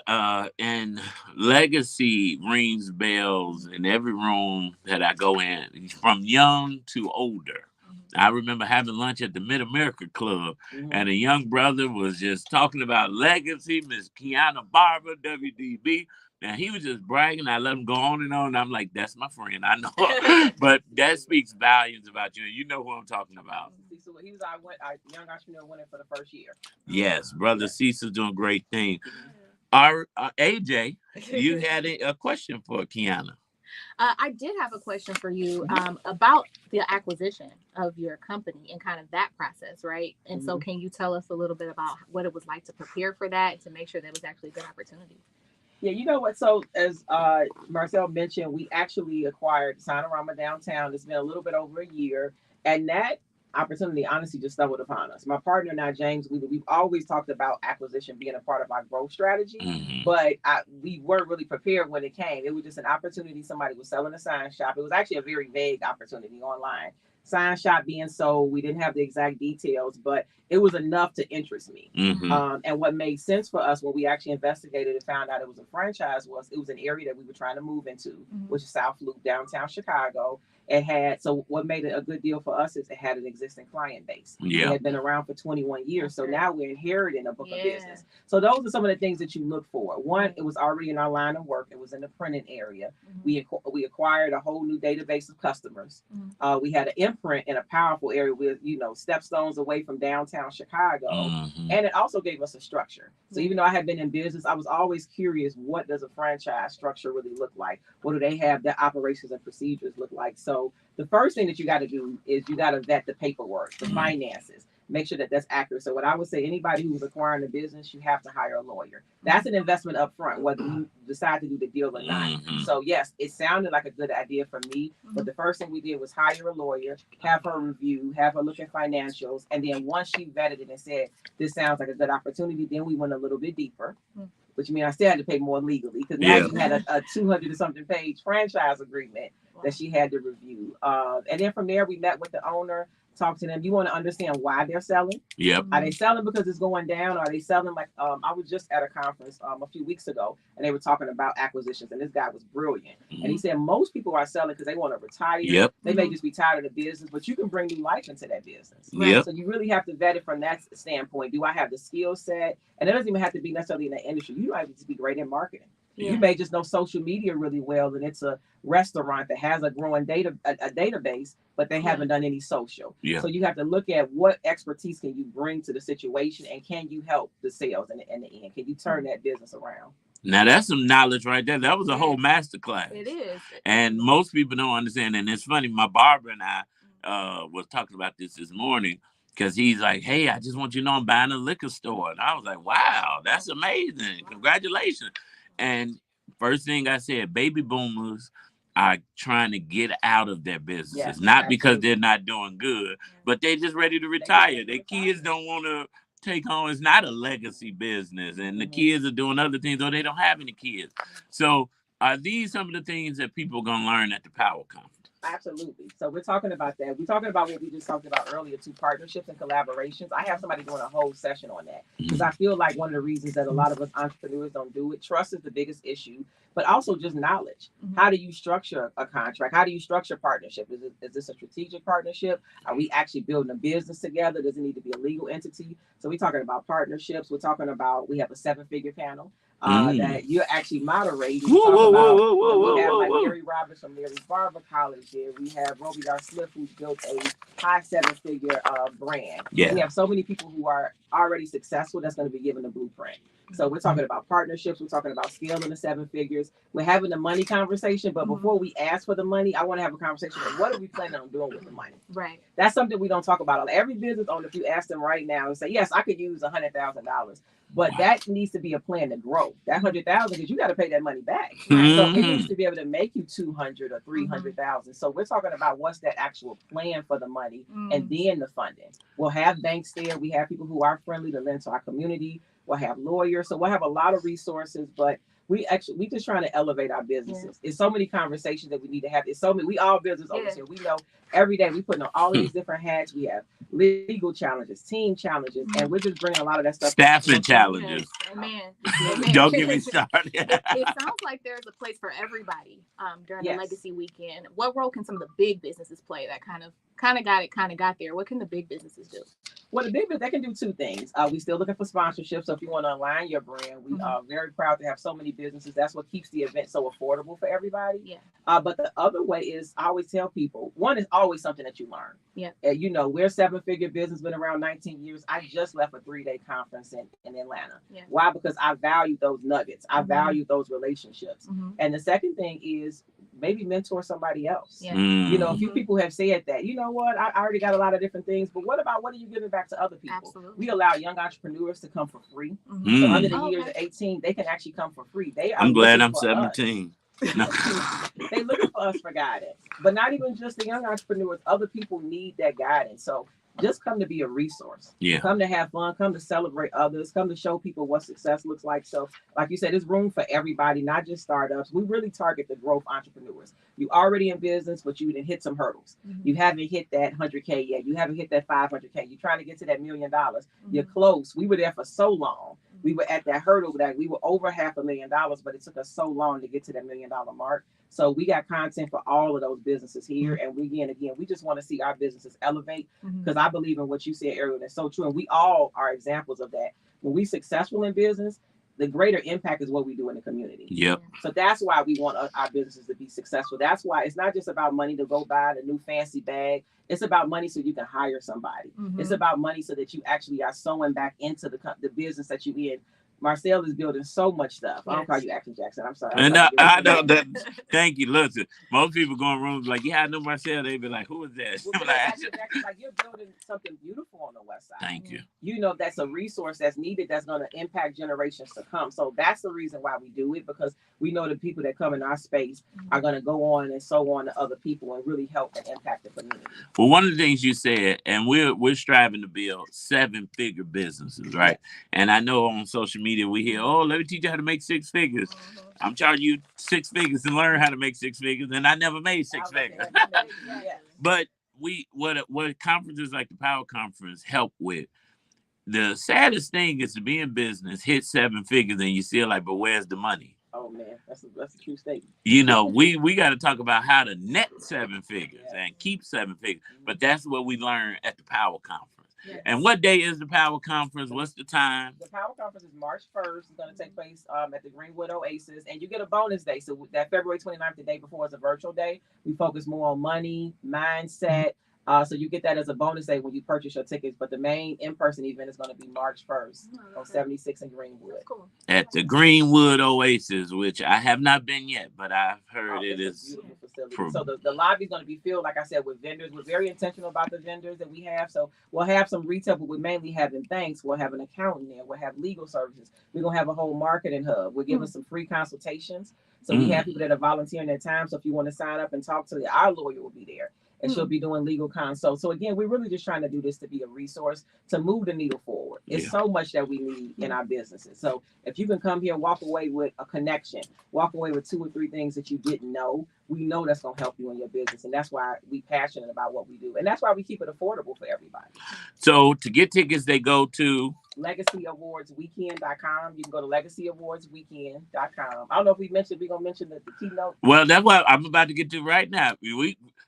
And Legacy rings bells in every room that I go in, from young to older. I remember having lunch at the Mid-America Club, and a young brother was just talking about Legacy, Miss Keeana Barber, WDB, and he was just bragging. I let him go on, and I'm like, that's my friend. I know. But that speaks volumes about you, and you know who I'm talking about. So he was our young entrepreneur winner for the first year. Yes, Brother Cecil's doing great thing. Our AJ, you had a question for Keeana. I did have a question for you about the acquisition of your company and kind of that process, right? And so can you tell us a little bit about what it was like to prepare for that, to make sure that it was actually a good opportunity? Yeah, you know what? So as Marcel mentioned, we actually acquired Sonorama downtown. It's been a little bit over a year. And that opportunity honestly just stumbled upon us. My partner and I, James, we've always talked about acquisition being a part of our growth strategy, but we weren't really prepared when it came. It was just an opportunity. Somebody was selling a sign shop. It was actually a very vague opportunity online. sign shop being sold. We didn't have the exact details, but it was enough to interest me. And what made sense for us when we actually investigated and found out it was a franchise was it was an area that we were trying to move into, which is South Loop, downtown Chicago. It had, so what made it a good deal for us is it had an existing client base. It had been around for 21 years. So now we're inheriting a book of business. So those are some of the things that you look for. One, it was already in our line of work. It was in the printing area. We acquired a whole new database of customers. We had an imprint in a powerful area with, you know, stepstones away from downtown Chicago. And it also gave us a structure. So even though I had been in business, I was always curious, what does a franchise structure really look like? What do they have, their operations and procedures look like? So the first thing that you got to do is you got to vet the paperwork, the finances, make sure that that's accurate. So what I would say, anybody who's acquiring a business, you have to hire a lawyer. That's an investment up front, whether you decide to do the deal or not. So yes, it sounded like a good idea for me, but the first thing we did was hire a lawyer, have her review, have her look at financials. And then once she vetted it and said, this sounds like a good opportunity, then we went a little bit deeper. Which means I still had to pay more legally because now she had a 200 or something page franchise agreement that she had to review. And then from there, we met with the owner, talked to them. You want to understand why they're selling. Are they selling because it's going down? Or are they selling like, I was just at a conference a few weeks ago and they were talking about acquisitions and this guy was brilliant. And he said most people are selling because they want to retire. They may just be tired of the business, but you can bring new life into that business. So you really have to vet it from that standpoint. Do I have the skill set? And it doesn't even have to be necessarily in the industry. You don't have to be great in marketing. You may just know social media really well, and it's a restaurant that has a growing database, but they haven't done any social. So you have to look at what expertise can you bring to the situation, and can you help the sales in the end? Can you turn that business around? Now that's some knowledge right there. That was a whole master class. It is. And most people don't understand. And it's funny, my barber and I was talking about this morning because he's like, hey, I just want you to know I'm buying a liquor store. And I was like, wow, that's amazing. Congratulations. And first thing I said, baby boomers are trying to get out of their businesses, not because they're not doing good, but they're just ready to retire. Their kids don't want to take on. It's not a legacy business, and the kids are doing other things, or they don't have any kids. So are these some of the things that people are going to learn at the Power Conference? Absolutely. So we're talking about that. We're talking about what we just talked about earlier, too, partnerships and collaborations. I have somebody doing a whole session on that because I feel like one of the reasons that a lot of us entrepreneurs don't do it, trust is the biggest issue, but also just knowledge. How do you structure a contract? How do you structure partnership? Is this a strategic partnership? Are we actually building a business together? Does it need to be a legal entity? So we're talking about partnerships. We're talking about, we have a 7-figure panel. That you're actually moderating. We have like Mary Roberts from Keeana Barber College here. We have Roby R. Smith, who's built a high 7-figure brand. We have so many people who are already successful that's going to be given the blueprint. So we're talking about partnerships. We're talking about scaling the 7 figures. We're having the money conversation, but before we ask for the money, I want to have a conversation about what are we planning on doing with the money? That's something we don't talk about. Every business owner, if you ask them right now and say, yes, I could use $100,000. But that needs to be a plan to grow. That $100,000, because you got to pay that money back. So it needs to be able to make you $200,000 or $300,000. So we're talking about what's that actual plan for the money, and then the funding. We'll have banks there. We have people who are friendly to lend to our community. We'll have lawyers. So we'll have a lot of resources, but we just trying to elevate our businesses. It's so many conversations that we need to have. It's so many. We all business owners here. We know every day we put on all of these different hats. We have legal challenges, team challenges, and we're just bringing a lot of that stuff. Staffing challenges. Don't get me started. It sounds like there's a place for everybody during the Legacy Weekend. What role can some of the big businesses play that kind of got there? What can the big businesses do? Well, the big business, they can do two things. We still looking for sponsorships. So if you want to align your brand, we are very proud to have so many businesses. That's what keeps the event so affordable for everybody. But the other way is, I always tell people, one is always something that you learn. You know, we're 7-figure business, been around 19 years. I just left a 3-day conference in Atlanta. Why? Because I value those nuggets. I value those relationships. And the second thing is maybe mentor somebody else. You know, a few people have said that, you know what, I already got a lot of different things, but what are you giving back to other people? We allow young entrepreneurs to come for free. So under the years of 18, they can actually come for free. I'm glad I'm 17. They looking for us for guidance, but not even just the young entrepreneurs. Other people need that guidance. So just come to be a resource. Yeah. Come to have fun, come to celebrate others, come to show people what success looks like. So, like you said, there's room for everybody, not just startups. We really target the growth entrepreneurs. You already in business, but you didn't hit some hurdles. You haven't hit that 100K yet. You haven't hit that 500K. You're trying to get to that $1 million. You're close. We were there for so long. We were at that hurdle that we were over $500,000, but it took us so long to get to that $1 million mark. So we got content for all of those businesses here. And we just want to see our businesses elevate, because I believe in what you said, Ariel. That's so true. And we all are examples of that. When we successful in business, the greater impact is what we do in the community. Yep. So that's why we want our businesses to be successful. That's why it's not just about money to go buy the new fancy bag. It's about money so you can hire somebody. It's about money so that you actually are sewing back into the business that you in. Marcel is building so much stuff. I don't call you Action Jackson. I'm sorry. And I know that. Thank you. Listen, most people go in rooms like, yeah, I know Marcel. They be like, who is that? Well, Action Jackson, like, you're building something beautiful on the West Side. Thank you. You know, that's a resource that's needed, that's going to impact generations to come. So that's the reason why we do it, because we know the people that come in our space are going to go on and so on to other people and really help and impact the community. Well, one of the things you said, and we're striving to build 7-figure businesses, right? And I know on social media we hear, oh, let me teach you how to make 6 figures. I'm charging you 6 figures to learn how to make 6 figures, and I never made 6 figures. But what conferences like the Power Conference help with, the saddest thing is to be in business, hit 7 figures, and you still like, but where's the money? Oh man, that's a true statement. You know, we got to talk about how to net 7 figures and keep 7 figures. But that's what we learn at the Power Conference. Yes. And what day is the Power Conference? What's the time? The Power Conference is March 1st. It's going to take place at the Greenwood Oasis. And you get a bonus day. So that February 29th, the day before, is a virtual day. We focus more on money, mindset. So you get that as a bonus day when you purchase your tickets. But the main in-person event is going to be March 1st on 76 in Greenwood. Cool. At the Greenwood Oasis, which I have not been yet, but I've heard it is a beautiful facility. So the lobby is going to be filled, like I said, with vendors. We're very intentional about the vendors that we have. So we'll have some retail, but we're mainly having things. We'll have an accountant there. We'll have legal services. We're going to have a whole marketing hub. We're giving some free consultations. So we have people that are volunteering their time. So if you want to sign up and talk to our lawyer, will be there. And she'll be doing legal consult. So again, we're really just trying to do this to be a resource to move the needle forward. It's so much that we need in our businesses. So if you can come here and walk away with a connection, walk away with 2 or 3 things that you didn't know, we know that's going to help you in your business. And that's why we're passionate about what we do. And that's why we keep it affordable for everybody. So to get tickets, they go to LegacyAwardsWeekend.com. You can go to LegacyAwardsWeekend.com. I don't know if we're going to mention the keynote. Well, that's what I'm about to get to right now.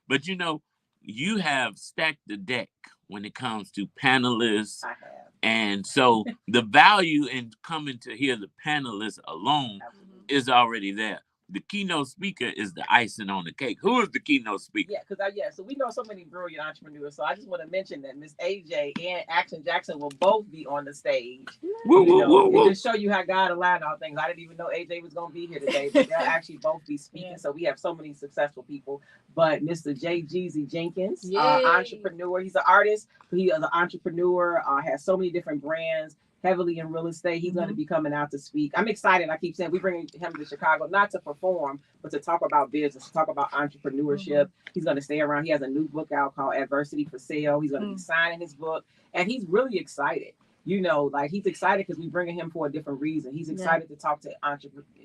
But you know, you have stacked the deck when it comes to panelists. I have. And so the value in coming to hear the panelists alone is already there. The keynote speaker is the icing on the cake. Who is the keynote speaker? So we know so many brilliant entrepreneurs. So I just want to mention that Miss AJ and Action Jackson will both be on the stage. And just show you how God aligned all things. I didn't even know AJ was going to be here today, but they'll actually both be speaking. So we have so many successful people. But Mr. J. Jeezy Jenkins, entrepreneur. He's an artist. He is an entrepreneur. Has so many different brands. Heavily in real estate. He's going to be coming out to speak. I'm excited. I keep saying we bring him to Chicago, not to perform, but to talk about business, to talk about entrepreneurship. He's going to stay around. He has a new book out called Adversity for Sale. He's going to be signing his book, and he's really excited. You know, like he's excited because we bringing him for a different reason. He's excited to talk to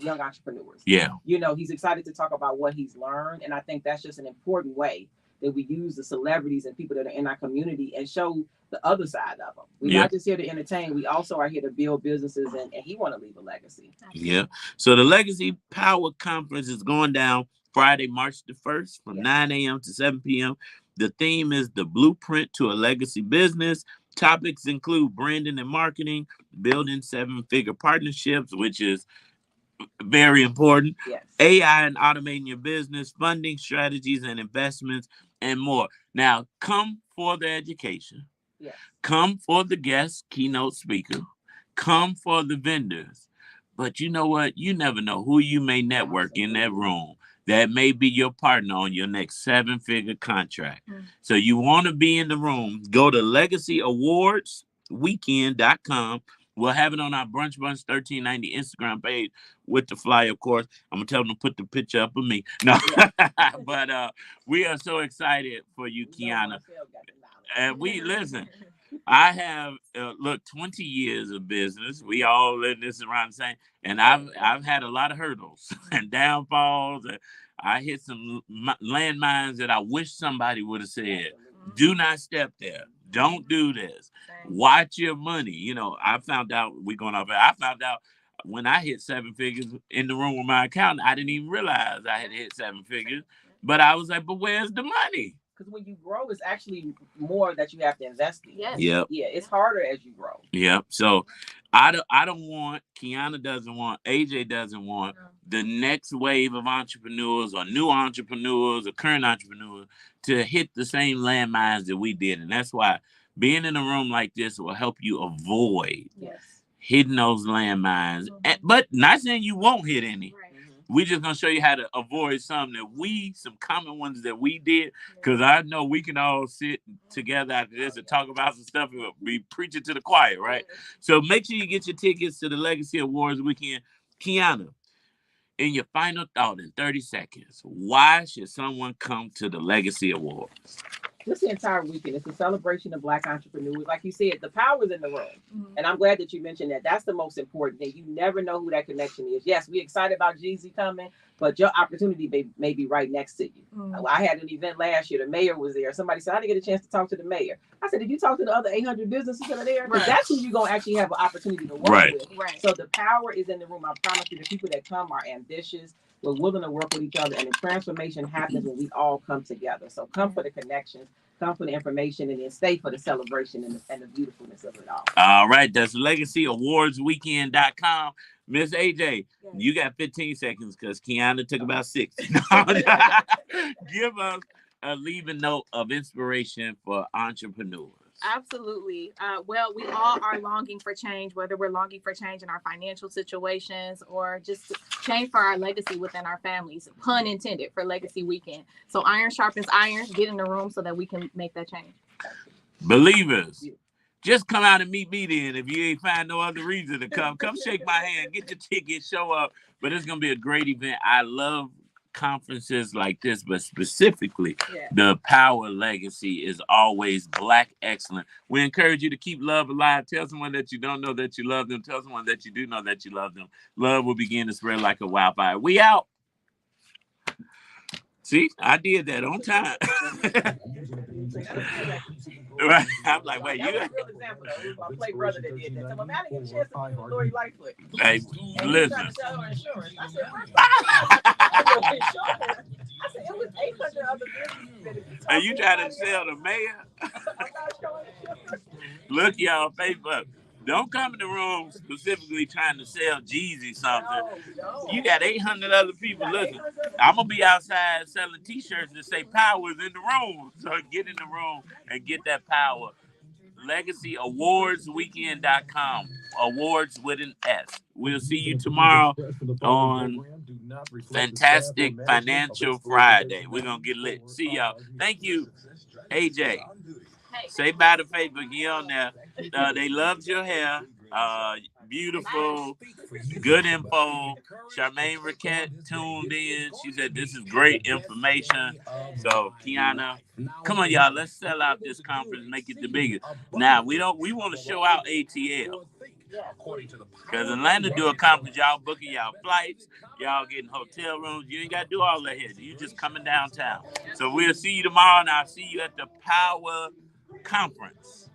young entrepreneurs. Yeah. You know, he's excited to talk about what he's learned, and I think that's just an important way that we use the celebrities and people that are in our community and show the other side of them. We're not just here to entertain. We also are here to build businesses, and he want to leave a legacy. Yeah. So the Legacy Power Conference is going down Friday, March the 1st from 9 a.m. to 7 p.m. The theme is the blueprint to a legacy business. Topics include branding and marketing, building 7-figure partnerships, which is very important. Yes. AI and automating your business, funding strategies and investments, and more. Now, come for the education. Yes. Come for the guest keynote speaker. Come for the vendors. But you know what? You never know who you may network in that room that may be your partner on your next 7-figure contract. So you want to be in the room. Go to LegacyAwardsWeekend.com. We'll have it on our Brunch 1390 Instagram page with the flyer, of course. I'm going to tell them to put the picture up of me. No, but we are so excited for you, Keeana. And we listen. I have 20 years of business. We all in this around the same, and I've had a lot of hurdles and downfalls. And I hit some landmines that I wish somebody would have said, "Do not step there. Don't do this. Watch your money." You know, I found out I found out when I hit 7 figures in the room with my accountant. I didn't even realize I had hit 7 figures, but I was like, "But where's the money?" Because when you grow, it's actually more that you have to invest in. Yes. Yep. Yeah, it's harder as you grow. Yep. So I don't want, Keeana doesn't want, AJ doesn't want the next wave of entrepreneurs or new entrepreneurs or current entrepreneurs to hit the same landmines that we did. And that's why being in a room like this will help you avoid hitting those landmines. But not saying you won't hit any. Right. We just gonna show you how to avoid some common ones that we did. Cause I know we can all sit together after this and talk about some stuff and be preaching to the choir, right? So make sure you get your tickets to the Legacy Awards weekend. Keeana, in your final thought in 30 seconds, why should someone come to the Legacy Awards? Just the entire weekend. It's a celebration of Black entrepreneurs. Like you said, the power's in the room. And I'm glad that you mentioned that. That's the most important thing. You never know who that connection is. Yes, we're excited about Jeezy coming, but your opportunity may be right next to you. I had an event last year. The mayor was there. Somebody said, I didn't get a chance to talk to the mayor. I said, did you talk to the other 800 businesses that are there? Because that's who you're going to actually have an opportunity to work with. Right. So the power is in the room. I promise you, the people that come are ambitious. We're willing to work with each other, and the transformation happens when we all come together. So come for the connections, come for the information, and then stay for the celebration and the beautifulness of it all. All right, that's LegacyAwardsWeekend.com. Miss AJ, you got 15 seconds because Keeana took about 6. Give us a leaving note of inspiration for entrepreneurs. Absolutely. Well, we all are longing for change, whether we're longing for change in our financial situations or just change for our legacy within our families. Pun intended for Legacy Weekend. So iron sharpens iron. Get in the room so that we can make that change. Believers, just come out and meet me then. If you ain't find no other reason to come shake my hand, get your ticket, show up. But it's going to be a great event. I love conferences like this, but specifically the Power Legacy is always Black excellent. We encourage you to keep love alive. Tell someone that you don't know that you love them. Tell someone that you do know that you love them. Love will begin to spread like a wildfire. We out. See, I did that on time. Right. I'm like, wait, you got a real example though. It was my play brother that did that. So I'm out of chance to do Lori Lightfoot. Hey, listen. I said, it was 800 other businesses. And you trying to sell the mayor? Look, y'all, Facebook. Don't come in the room specifically trying to sell Jeezy something. No. You got 800 other people. Listen, I'm going to be outside selling T-shirts that say power is in the room. So get in the room and get that power. LegacyAwardsWeekend.com. Awards with an S. We'll see you tomorrow on Fantastic Financial Friday. We're going to get lit. See y'all. Thank you, AJ. Say bye to Facebook. You on there. They loved your hair. Beautiful. Good info. Charmaine Raquette tuned in. She said this is great information. So Keeana, come on, y'all. Let's sell out this conference, make it the biggest. Now we want to show out ATL. Because Atlanta do a conference, y'all booking y'all flights, y'all getting hotel rooms. You ain't got to do all that here. You just coming downtown. So we'll see you tomorrow, and I'll see you at the Power Conference.